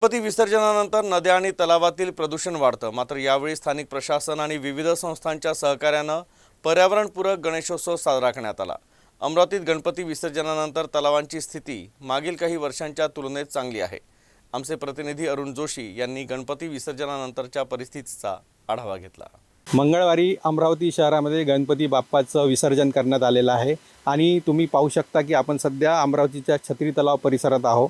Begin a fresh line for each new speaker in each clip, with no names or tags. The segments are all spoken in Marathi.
गणपती विसर्जनानंतर नद्या आणि तलावातील प्रदूषण वाढतं। मात्र यावेळी स्थानिक प्रशासन आणि विविध संस्थांच्या सहकार्यानं पर्यावरणपूरक गणेशोत्सव साजरा करण्यात आला। अमरावतीत गणपती विसर्जनानंतर तलावांची स्थिती मागील काही वर्षांच्या तुलनेत चांगली आहे। आमचे प्रतिनिधी अरुण जोशी यांनी गणपती विसर्जनानंतरच्या परिस्थितीचा आढावा घेतला।
मंगळवारी अमरावती शहरामध्ये गणपती बाप्पाचं विसर्जन करण्यात आलेलं आहे आणि तुम्ही पाहू शकता की आपण सध्या अमरावतीच्या छत्री तलाव परिसरात आहोत।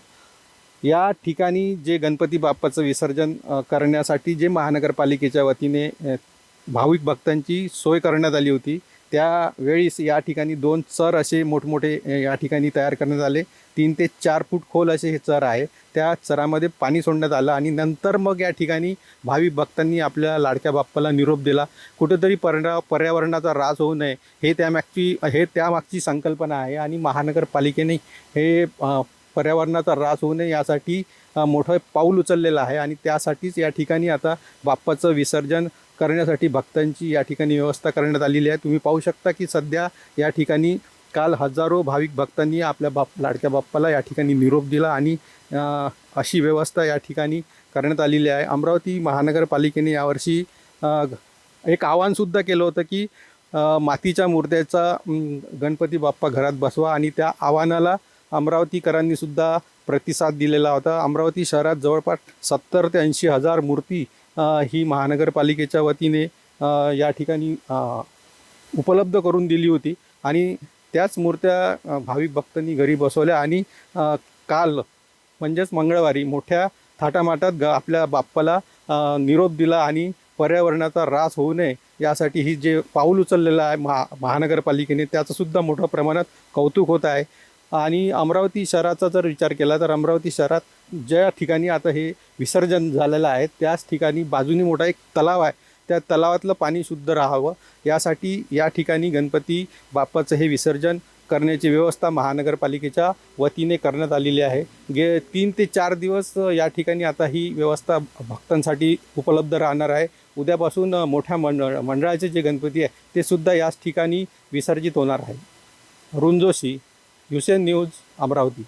या ठिकाणी जे गणपती बाप्पाचं विसर्जन करण्यासाठी जे महानगरपालिकेच्या वतीने भाविक भक्तांची सोय करण्यात आली होती, त्यावेळीस या ठिकाणी 2 चर असे मोठमोठे या ठिकाणी तयार करण्यात आले। 3 ते 4 फूट खोल असे हे चर आहे। त्या चरामध्ये पाणी सोडण्यात आलं आणि नंतर मग या ठिकाणी भाविक भक्तांनी आपल्या लाडक्या बाप्पाला निरोप दिला। कुठेतरी पर्यावरणाचा ऱ्हास होऊ नये हे त्यामागची संकल्पना आहे आणि महानगरपालिकेने हे पर्यावरणाचा ऱ्हास होऊ नये यासाठी मोठं पाऊल उचललेलं आहे आणि त्यासाठीच या ठिकाणी आता बाप्पाचं विसर्जन करण्यासाठी भक्तांची या ठिकाणी व्यवस्था करण्यात आलेली आहे। तुम्ही पाहू शकता की सध्या या ठिकाणी काल हजारो भाविक भक्तांनी आपल्या लाडक्या बाप्पाला या ठिकाणी निरोप दिला आणि अशी व्यवस्था या ठिकाणी करण्यात आलेली आहे। अमरावती महानगरपालिकेने यावर्षी एक आवाहनसुद्धा केलं होतं की मातीच्या मूर्त्याचा गणपती बाप्पा घरात बसवा आणि त्या आव्हानाला अमरावतीकरांनी सुद्धा प्रतिसाद दिलेला होता। अमरावती शहरात जवळपास 70 ते 80 हजार मूर्ती ही महानगरपालिकेच्या वतीने या ठिकाणी उपलब्ध करून दिली होती आणि त्याच मूर्त्या भाविक भक्तांनी घरी बसवल्या आणि काल म्हणजेच मंगळवारी मोठ्या थाटामाटात आपल्या बाप्पाला निरोप दिला आणि पर्यावरणाचा ऱ्हास होऊ नये यासाठी ही जे पाऊल उचललेलं आहे महानगरपालिकेने त्याचंसुद्धा मोठ्या प्रमाणात कौतुक होत आहे। आणि अमरावती शहराचा जर विचार केला तर अमरावती शहरात ज्या ठिकाणी आता हे विसर्जन झालेलं आहे त्याच ठिकाणी बाजूनी मोठा एक तलाव आहे, त्या तलावातलं पाणी शुद्ध राहावं यासाठी या ठिकाणी गणपती बाप्पाचं हे विसर्जन करण्याची व्यवस्था महानगरपालिकेच्या वतीने करण्यात आलेली आहे। 3 ते 4 दिवस या ठिकाणी आता ही व्यवस्था भक्तांसाठी उपलब्ध राहणार आहे। उद्यापासून मोठ्या मंडळाचे जे गणपती आहे ते सुद्धा याच ठिकाणी विसर्जित होणार आहे। Arun Joshi, UCN news, Amravati.